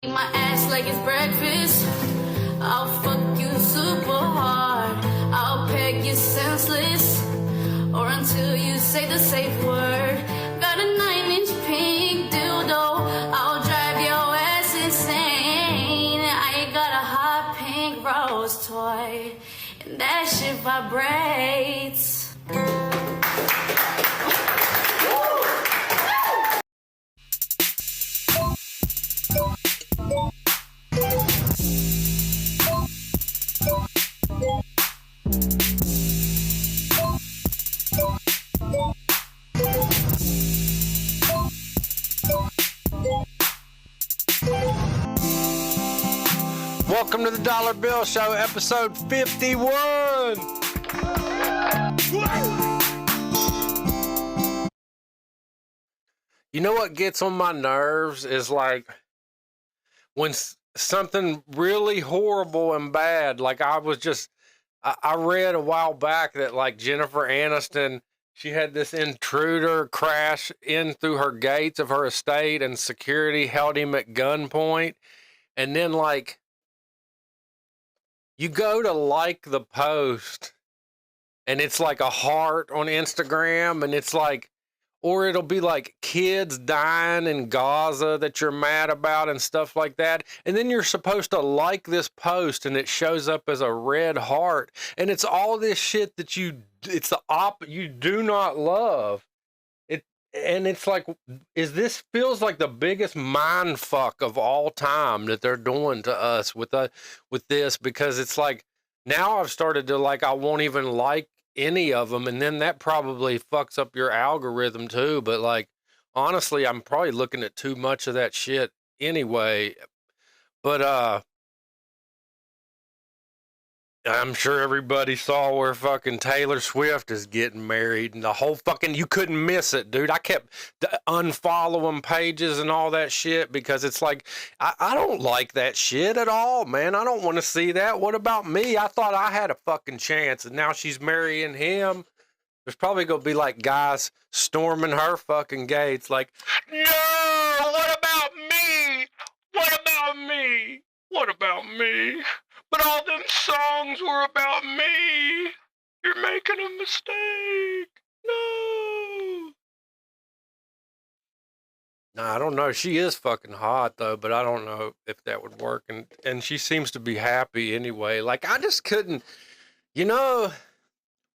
My ass like it's breakfast. I'll fuck you super hard. I'll peg you senseless, or until you say the safe word. Got a 9-inch pink dildo. I'll drive your ass insane. I got a hot pink rose toy, and that shit vibrates. Welcome to the Dollar Bill Show, episode 51. You know what gets on my nerves is like when something really horrible and bad, like I read a while back that like Jennifer Aniston, she had this intruder crash in through her gates of her estate and security held him at gunpoint. And then like, you go to like the post and it's like a heart on Instagram and it's like, or it'll be like kids dying in Gaza that you're mad about and stuff like that. And then you're supposed to like this post and it shows up as a red heart. And it's all this shit that you do not love. And it's like, this feels like the biggest mind fuck of all time that they're doing to us with this, because it's like, now I've started to like, I won't even like any of them. And then that probably fucks up your algorithm too. But like, honestly, I'm probably looking at too much of that shit anyway. But, I'm sure everybody saw where fucking Taylor Swift is getting married and the whole fucking, you couldn't miss it, dude. I kept unfollowing pages and all that shit because it's like, I don't like that shit at all, man. I don't want to see that. What about me? I thought I had a fucking chance and now she's marrying him. There's probably going to be like guys storming her fucking gates like, no, what about me? What about me? What about me? But all them songs were about me. You're making a mistake. No. Nah, I don't know. She is fucking hot though, but I don't know if that would work. And she seems to be happy anyway. Like I just couldn't, you know,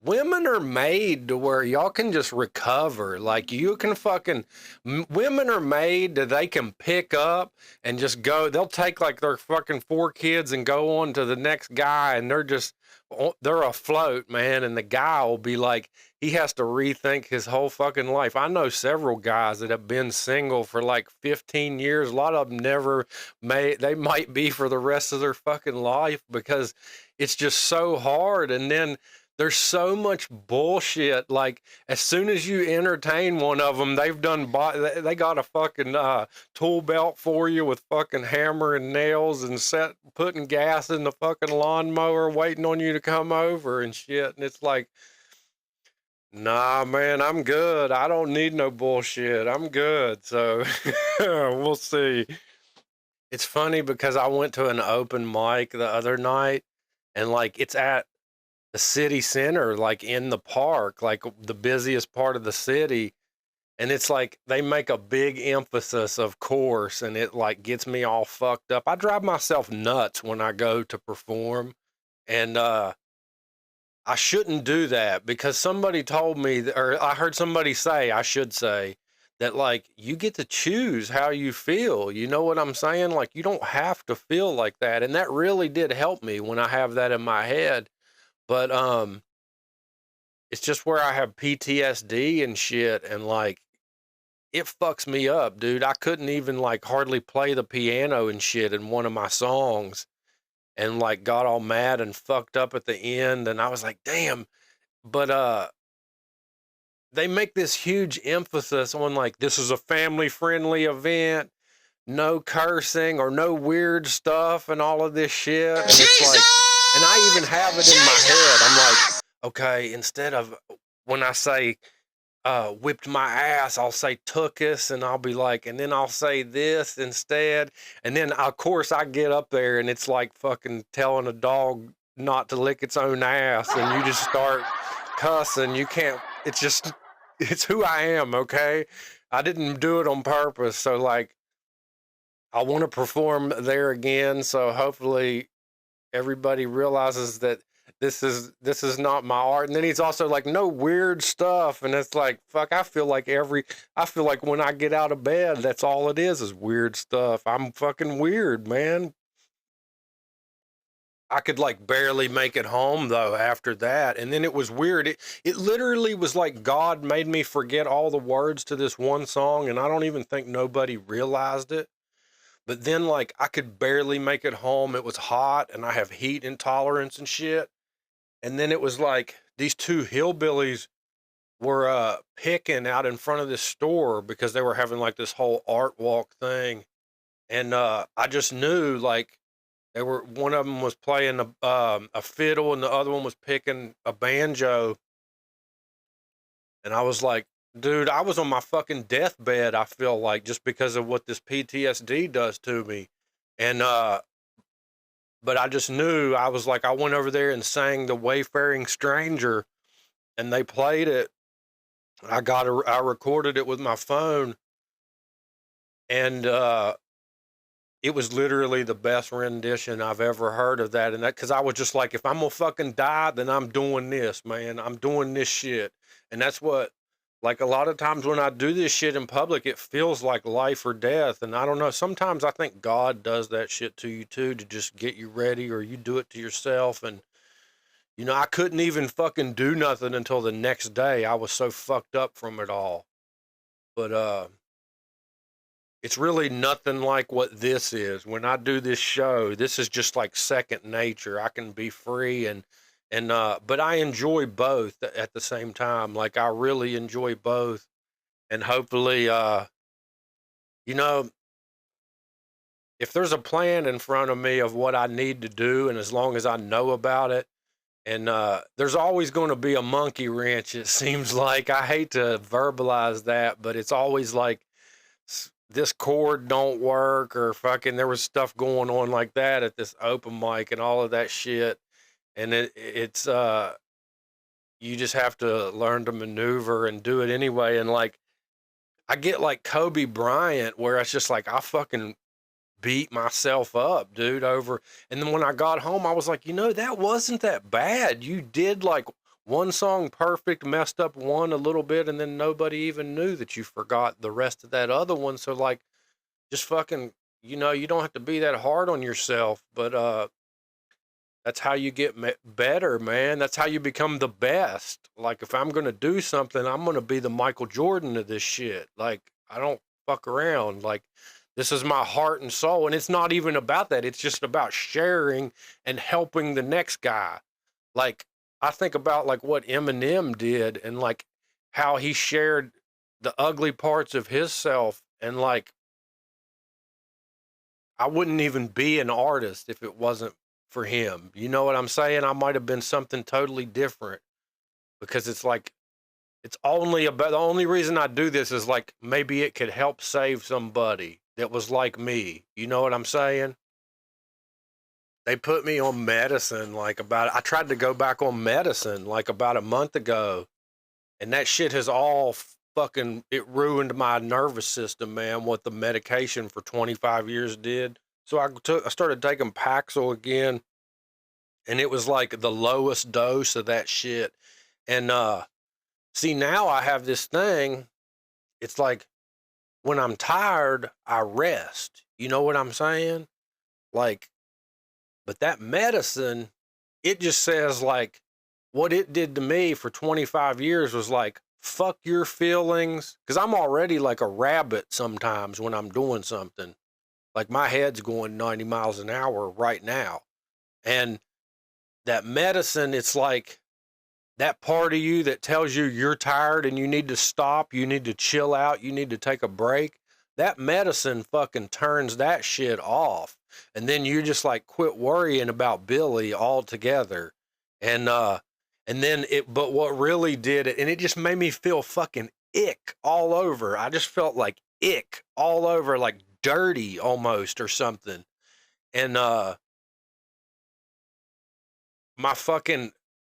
women are made to where y'all can just recover. Like you can women are made that they can pick up and just go. They'll take like their fucking 4 kids and go on to the next guy and they're afloat, man. And the guy will be like, he has to rethink his whole fucking life. I know several guys that have been single for like 15 years. A lot of them they might be for the rest of their fucking life because it's just so hard. And then there's so much bullshit. Like as soon as you entertain one of them, they got a fucking tool belt for you with fucking hammer and nails and putting gas in the fucking lawnmower, waiting on you to come over and shit. And it's like, nah, man, I'm good. I don't need no bullshit. I'm good. So we'll see. It's funny because I went to an open mic the other night and like it's at the city center, like in the park, like the busiest part of the city. And it's like they make a big emphasis, of course, and it like gets me all fucked up. I drive myself nuts when I go to perform. And I shouldn't do that because somebody told me, or I heard somebody say, I should say, that like you get to choose how you feel. You know what I'm saying? Like you don't have to feel like that. And that really did help me when I have that in my head. But it's just where I have PTSD and shit, and like it fucks me up, dude. I couldn't even like hardly play the piano and shit in one of my songs, and like got all mad and fucked up at the end, and I was like, damn. But they make this huge emphasis on like this is a family friendly event, no cursing or no weird stuff and all of this shit. And it's like, and I even have it in my head. I'm like, okay, instead of when I say whipped my ass, I'll say tookus, and I'll be like, and then I'll say this instead. And then, of course, I get up there and it's like fucking telling a dog not to lick its own ass, and you just start cussing. You can't, it's just, it's who I am, okay? I didn't do it on purpose. So, like, I want to perform there again. So, hopefully, everybody realizes that this is not my art. And then he's also like, no weird stuff, and it's like, fuck, I feel like when I get out of bed, that's all it is weird stuff. I'm fucking weird, man. I could like barely make it home though after that. And then it was weird. It literally was like God made me forget all the words to this one song, and I don't even think nobody realized it. But then, like, I could barely make it home. It was hot, and I have heat intolerance and shit. And then it was like these two hillbillies were picking out in front of this store because they were having like this whole art walk thing. And I just knew, like, one of them was playing a fiddle, and the other one was picking a banjo. And I was like, dude, I was on my fucking deathbed, I feel like, just because of what this PTSD does to me. And but I just knew. I was like, I went over there and sang The Wayfaring Stranger, and they played it. I recorded it with my phone, and it was literally the best rendition I've ever heard of that. And that, because I was just like, if I'm gonna fucking die, then I'm doing this, man. I'm doing this shit. And that's what, like, a lot of times when I do this shit in public, it feels like life or death. And I don't know, sometimes I think God does that shit to you too, to just get you ready, or you do it to yourself. And, you know, I couldn't even fucking do nothing until the next day. I was so fucked up from it all. But, it's really nothing like what this is. When I do this show, this is just like second nature. I can be free, and but I enjoy both at the same time. Like, I really enjoy both. And hopefully, you know, if there's a plan in front of me of what I need to do, and as long as I know about it, and there's always going to be a monkey wrench, it seems like. I hate to verbalize that, but it's always like, this chord don't work, or fucking there was stuff going on like that at this open mic and all of that shit. And it's you just have to learn to maneuver and do it anyway. And like, I get like Kobe Bryant, where it's just like, I fucking beat myself up, dude, over. And then when I got home, I was like, you know, that wasn't that bad. You did like one song perfect, messed up one a little bit, and then nobody even knew that you forgot the rest of that other one. So like, just fucking, you know, you don't have to be that hard on yourself. But that's how you get better, man. That's how you become the best. Like, if I'm gonna do something, I'm gonna be the Michael Jordan of this shit. Like, I don't fuck around. Like, this is my heart and soul. And it's not even about that. It's just about sharing and helping the next guy. Like, I think about like what Eminem did, and like how he shared the ugly parts of his self. And like, I wouldn't even be an artist if it wasn't for him. You know what I'm saying? I might have been something totally different, because it's like, it's only about, the only reason I do this is like, maybe it could help save somebody that was like me. You know what I'm saying? They put me on medicine I tried to go back on medicine like about a month ago, and that shit has all fucking, it ruined my nervous system, man, what the medication for 25 years did. So I started taking Paxil again, and it was like the lowest dose of that shit. And see, now I have this thing. It's like, when I'm tired, I rest. You know what I'm saying? Like, but that medicine, it just says like, what it did to me for 25 years was like, fuck your feelings. Because I'm already like a rabbit sometimes when I'm doing something. Like, my head's going 90 miles an hour right now. And that medicine, it's like that part of you that tells you you're tired and you need to stop, you need to chill out, you need to take a break. That medicine fucking turns that shit off. And then you just like quit worrying about Billy altogether. And then but what really did it, and it just made me feel fucking ick all over. I just felt like ick all over, like dirty almost or something. And my fucking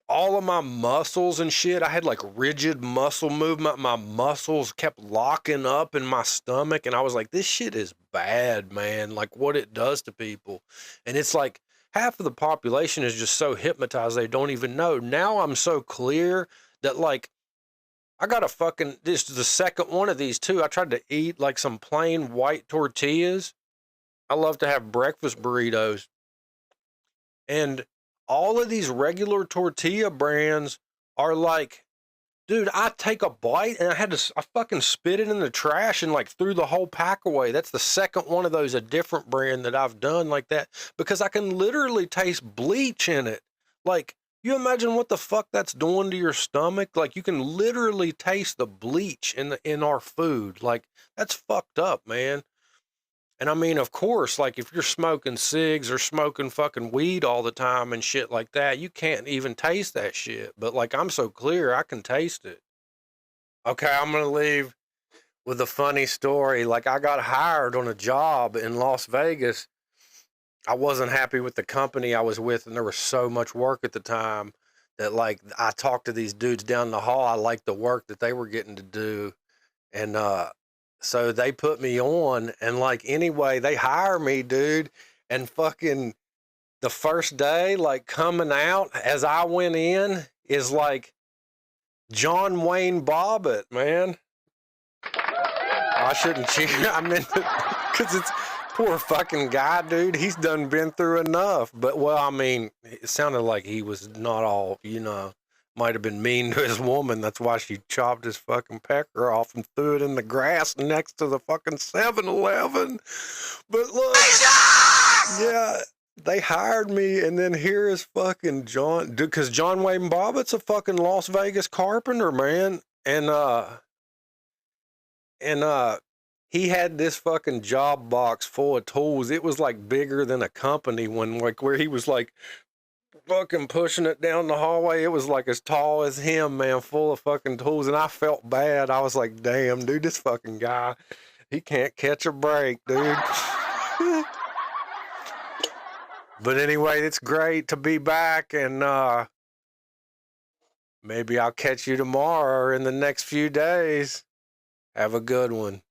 all of my muscles and shit, I had like rigid muscle movement. My muscles kept locking up in my stomach, and I was like, this shit is bad, man. Like what it does to people. And it's like half of the population is just so hypnotized they don't even know. Now I'm so clear that like I got a fucking, this is the second one of these too. I tried to eat like some plain white tortillas. I love to have breakfast burritos. And all of these regular tortilla brands are like, dude, I take a bite and I fucking spit it in the trash and like threw the whole pack away. That's the second one of those, a different brand that I've done like that, because I can literally taste bleach in it. Like, you imagine what the fuck that's doing to your stomach? Like, you can literally taste the bleach in our food. Like, that's fucked up, man. And I mean, of course, like if you're smoking cigs or smoking fucking weed all the time and shit like that, you can't even taste that shit. But like, I'm so clear, I can taste it. Okay, I'm going to leave with a funny story. Like, I got hired on a job in Las Vegas. I wasn't happy with the company I was with, and there was so much work at the time that like I talked to these dudes down the hall. I liked the work that they were getting to do. And so they put me on, and like anyway, they hire me, dude. And fucking the first day, like coming out as I went in, is like John Wayne Bobbitt, man. I shouldn't cheer. I mean, because it's poor fucking guy, dude. He's done been through enough. But well, I mean, it sounded like he was not all, might have been mean to his woman. That's why she chopped his fucking pecker off and threw it in the grass next to the fucking 7-Eleven. But look, yeah, they hired me, and then here is fucking John, dude, because John Wayne Bobbitt's a fucking Las Vegas carpenter, man. And he had this fucking job box full of tools. It was like bigger than a company one, like where he was like fucking pushing it down the hallway. It was like as tall as him, man, full of fucking tools. And I felt bad. I was like, damn, dude, this fucking guy, he can't catch a break, dude. But anyway, it's great to be back, and maybe I'll catch you tomorrow or in the next few days. Have a good one.